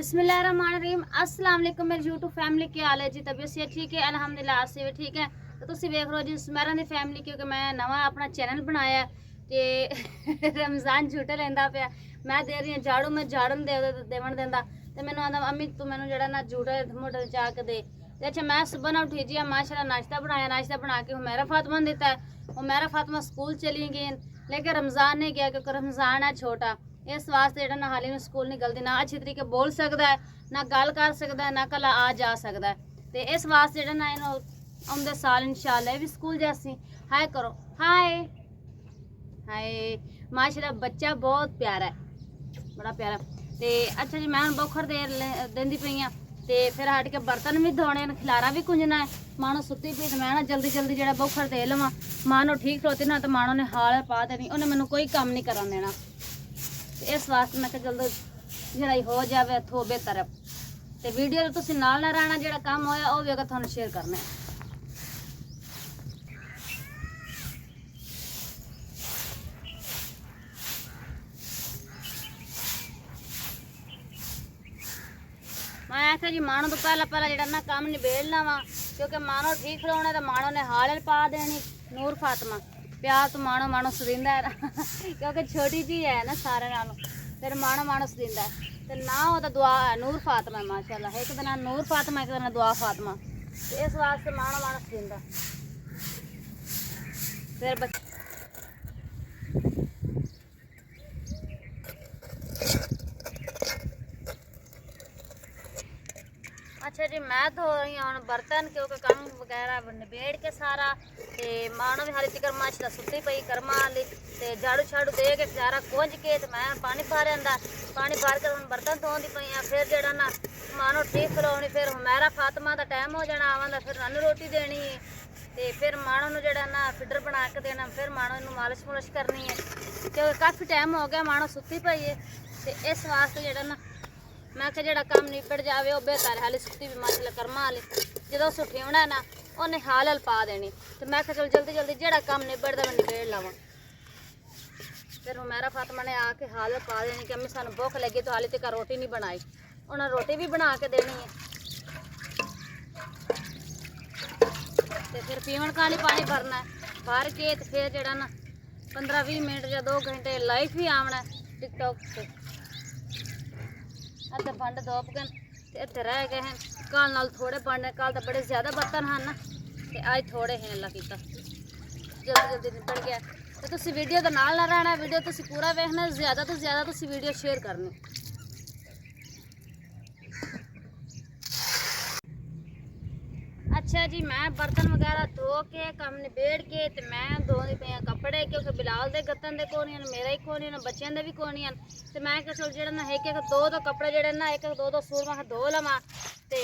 बिस्मिल्लाहिर्रहमानिर्रहीम। अस्सलाम वालेकुम मेरी यूट्यूब फैमिली, क्या हाल है जी? तबीयत से ठीक है अल्हम्दुलिल्लाह, आप से भी ठीक है। तो तुम वेख लो जी सुमेरा दी फैमिली, क्योंकि मैं नवा अपना चैनल बनाया ते रमज़ान झूटे लेंदा पिया। मैं दे रही झाड़ू, मैं झाड़ू देवन देंदा ते मैनू आंदा अम्मी तू मैनू जड़ा ना झूटे मुटे चा के दे। ते अच्छा मैं सुबह ना उठी जी माशाल्लाह नाश्ता बनाया, नाश्ता बना के हुमैरा फातिमा ने दिता है। हुमैरा फातिमा स्कूल चली गई, लेकिन रमज़ान नहीं गया क्योंकि रमज़ान है छोटा। इस वास्ते जेड़ा ना हाली स्कूल नहीं गलती, ना अच्छी तरीके बोल सकता है, ना गल कर सकता है, ना कला आ जा सकता है। तो इस वास्ते जेड़ा ना इन्हों आउंदे साल इंशाअल्लाह भी स्कूल जासी। हाय करो, हाय हाय। माशाल्लाह बच्चा बहुत प्यारा है, बड़ा प्यारा। तो अच्छा जी मैं बोखर देंदी पई हाँ, तो फिर हट के बर्तन भी धोने, खिलारा भी कुंजना है। मानो सुती पी तो मैं ना जल्दी जल्दी जो बोखर दे लवां। मानो ठीक खलोती ना तो मानो ने हाल पा देनी, उन्हें मैनू कोई काम नहीं करन देना। इस वास्ते मैं जल्दी जड़ाई हो जाए तो बेहतर है। तो वीडियो तो तुम नाल ना रहना, जो काम होया वो भी अगर तुहानू शेयर करना है। मैं आख्या जी मानो तो पहला पहला जो ना काम निबेड़ना वा, क्योंकि मानो ठीक खड़ोना तो मानो ने हाल पा देनी। नूर फातिमा प्यार तो मानो मानो सदिंदा है क्योंकि छोटी जी है ना सारे नालों, फिर मानो मानो सदिंदा है। तो ना वो तो दुआ है नूर फातिमा है माशाल्लाह, एक दिन नूर फातिमा, एक दिन दुआ फातिमा। तो इस वास्ते मानो मानो सदिंदा फिर बच्चे। अच्छा जी मैं धो रही हूँ बर्तन, क्योंकि काम वगैरह निबेड़ के सारा। तो मानो भी हाली तिकर माशा सुती पई कर्मा वाली, तो झाड़ू छाड़ू दे के सारा कुंज के तो मैं पानी भर आंदा, पानी भर के हम बर्तन धोंदी पई हाँ। फिर जड़ा ना मानो ठीक खलोनी, फिर हुमैरा फातिमा का टाइम हो जाना आवन, फिर नन्नू रोटी देनी है। तो फिर मानो नू जड़ा ना फिडर बना के देना, फिर मानो इनू मालिश मुलिश करनी है, क्योंकि काफ़ी टाइम हो गया मानो सुती पई है। तो इस वास्ते जड़ा ना मैं क्या जड़ा काम निपट जाए वो बेहतर है। हाली सुती भी माशाल्लाह कर्मा वाली, जो उस उठिवना है ना उन्हें हाल पा देनी। तो मैं चल जल्दी जल्दी जड़ा काम निबड़ता मैं निबेड़ लवां। फिर हुमैरा फातिमा ने आके हाल पा देनी कि अम्मी सानू भुख लगी, तो हाली तक रोटी नहीं बनाई, उन्हें रोटी भी बना के देनी है। तो फिर पीवन का नहीं पानी भरना है, भर के तो फिर जड़ा ना 15-20 मिनट या 2 घंटे लाइव भी आना है टिकटॉक से। अद्धे भांडे धोप गए तो इतने रह गए हैं, कल नाल थोड़े भांडे, कल तो बड़े ज़्यादा बर्तन हैं ना, तो अज थोड़े हैं। अल्लाह कीता जल्दी जल्दी निपट गया। तो तुसी वीडियो के नाल ना रहना, वीडियो तुसी पूरा वेखना, ज़्यादा तो ज़्यादा तुसी वीडियो शेयर करनी। अच्छा जी मैं बर्तन वगैरह धो के काम निबेड़ के तो मैं धोंदी पई कपड़े, क्योंकि बिलाल दे गत्तन दे कोनी, मेरा ही कोनी, बच्चों दे भी कोनी। तो मैं क्या चल जो ना एक दो कपड़े जड़े ना एक दो सूट मैं धो लवां। तो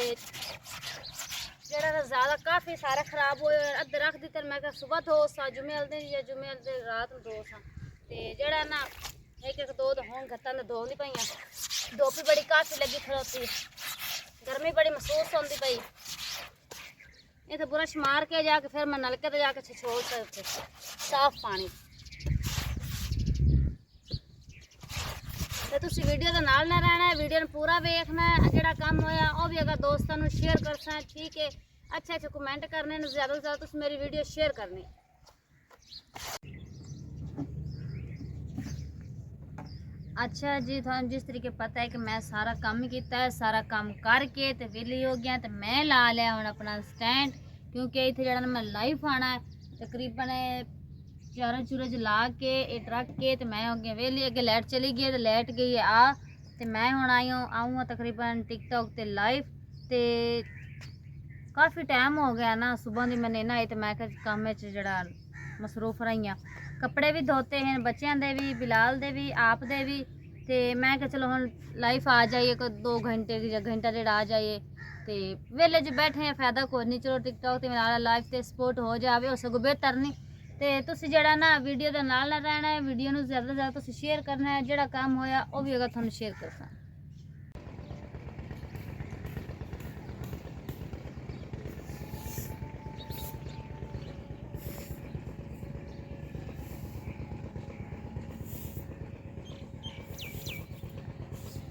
जरा ज़्यादा काफ़ी सारे खराब हो अद्धे रख दी, मैं क्या सुबह धो सा जुमे वाले दिन या जुमे वाले दिन रात में धो सा। तो जड़ा ना एक दो तो हों गत्तन धोंदी पई, धुप भी बड़ी काफ़ी लगी खड़ोती, गर्मी बड़ी महसूस होती पई। ये तो ब्रश मार के जाके फिर मैं नलके तो जाके छोड़ सकते साफ पानी। तो तुसी वीडियो के नाल ना रहना है, वीडियो पूरा वेखना है। जो काम होया वो भी अगर दोस्तों को शेयर करना है, ठीक है। अच्छे अच्छे कमेंट करने, ज़्यादा से ज़्यादा तुसी मेरी वीडियो शेयर करनी। अच्छा जी थानू जिस तरीके पता है कि मैं सारा काम ही किया है, सारा काम करके तो वेली हो गया, तो मैं ला लिया हूँ अपना स्टैंड, क्योंकि इतने जरा मैं लाइव आना है। तकरीबन चारा चूरज ला के इट रख के तो मैं हो गया वेली। अगे लाइट चली गई तो लाइट गई है आ, तो मैं हूँ आई हूँ आऊँ तकरीबन टिकटॉक ते लाइव। तो काफ़ी टाइम हो गया ना सुबह की मैंने ना आई, तो मैं काम जड़ा मसरूफ रही हाँ। कपड़े भी धोते हैं बच्चों के भी, बिलाल दे भी, आप दे भी। तो मैं क्या चलो हम लाइफ आ जाइए 2 घंटे या घंटा डेढ़ आ जाइए। तो वेले जो बैठे हैं फायदा कोई नहीं, चलो टिकटॉक मेरा लाइफ से सपोर्ट हो जाए वो सगों बेहतर नहीं। तो तुसी जड़ा ना वीडियो के नाल ना रहना है, वीडियो में ज़्यादा से ज़्यादा तुसी शेयर करना है। जो काम होया वो भी अगर तुहानू शेयर करना।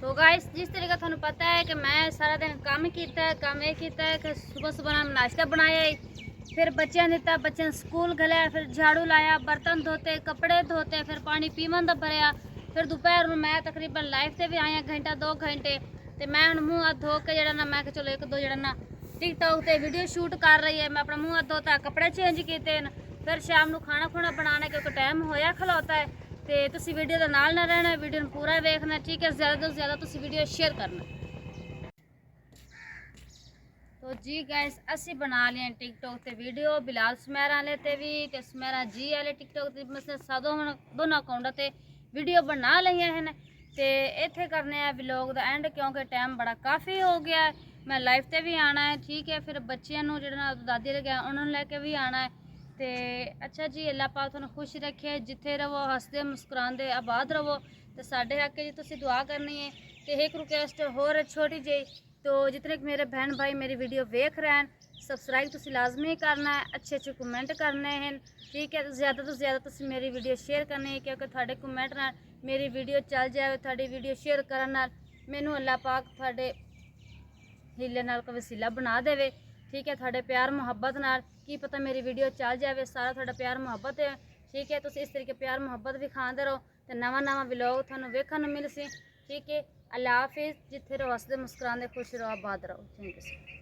तो तो गाइस जिस तरीके थानू पता है कि मैं सारा दिन काम किया है, काम ये किया है कि सुबह सुबह नाश्ता बनाया, फिर बच्चों दिता, बच्चों स्कूल घलिया, फिर झाड़ू लाया, बर्तन धोते, कपड़े धोते, फिर पानी पीवन का भरया, फिर दोपहर में मैं तकरीबन लाइव से भी आया घंटा 2 घंटे। तो मैं हम मूँह हाथ धो के जरा ना मैं चलो एक दो जरा ना टिकटॉक से वीडियो शूट कर रही है, मैं अपना मूँह हाथ धोता, कपड़े चेंज किए, फिर शाम को खाना खुना बनाना क्योंकि टाइम होया खलोता है। तो तुसी वीडियो के नाल ना रहना, वीडियो पूरा देखना, ठीक है। ज़्यादा तो ज़्यादा तुसी वीडियो शेयर करना। तो जी गैस असी बना लिए टिकटॉक ते वीडियो, बिलाल सुमेरा वाले ते भी ते सुमेरा जी वाले टिकटॉक ते मतलब दोनों अकाउंट ते वीडियो बना लिया हैं। तो इत्थे करने हैं व्लॉग दा एंड क्योंकि टाइम बड़ा काफ़ी हो गया है। मैं लाइव ते भी आना है, ठीक है। फिर बच्चों जो दादी लगे उन्होंने लैके भी आना है। तो अच्छा जी, अल्लाह पाक तुहानू खुश रखे, जिथे रहो हसदे मुस्कुराते आबाद रहो। तो साढ़े हक जी तुसी दुआ करनी है। तो एक रिक्वेस्ट होर छोटी जी, तो जितने मेरे बहन भाई मेरी वीडियो वेख रहे हैं, सबसक्राइब तुसी लाजमी करना है, अच्छे अच्छे कमेंट करने हैं, ठीक है। तो ज़्यादा तुसी मेरी वीडियो शेयर करनी है क्योंकि थोड़े कमेंट नाल मेरी वीडियो चल जाए, थोड़ी वीडियो शेयर करने नाल मैनू अल्लाह पाक थोड़े हीले नाल का वसीला बना देवे, ठीक है। थोड़े प्यार मुहब्बत नाल की पता मेरी वीडियो चल जाए, सारा थोड़ा प्यार मुहब्बत है, ठीक है। तुसी इस तरीके प्यार मुहब्बत भी खाते रहो तो नवा व्लॉग थानू वेखण नूं मिल सी, ठीक है। अल्लाह हाफिज़, जिथे रहो हसदे मुस्कुराते खुश रहो आबाद रहो, थैंक यू।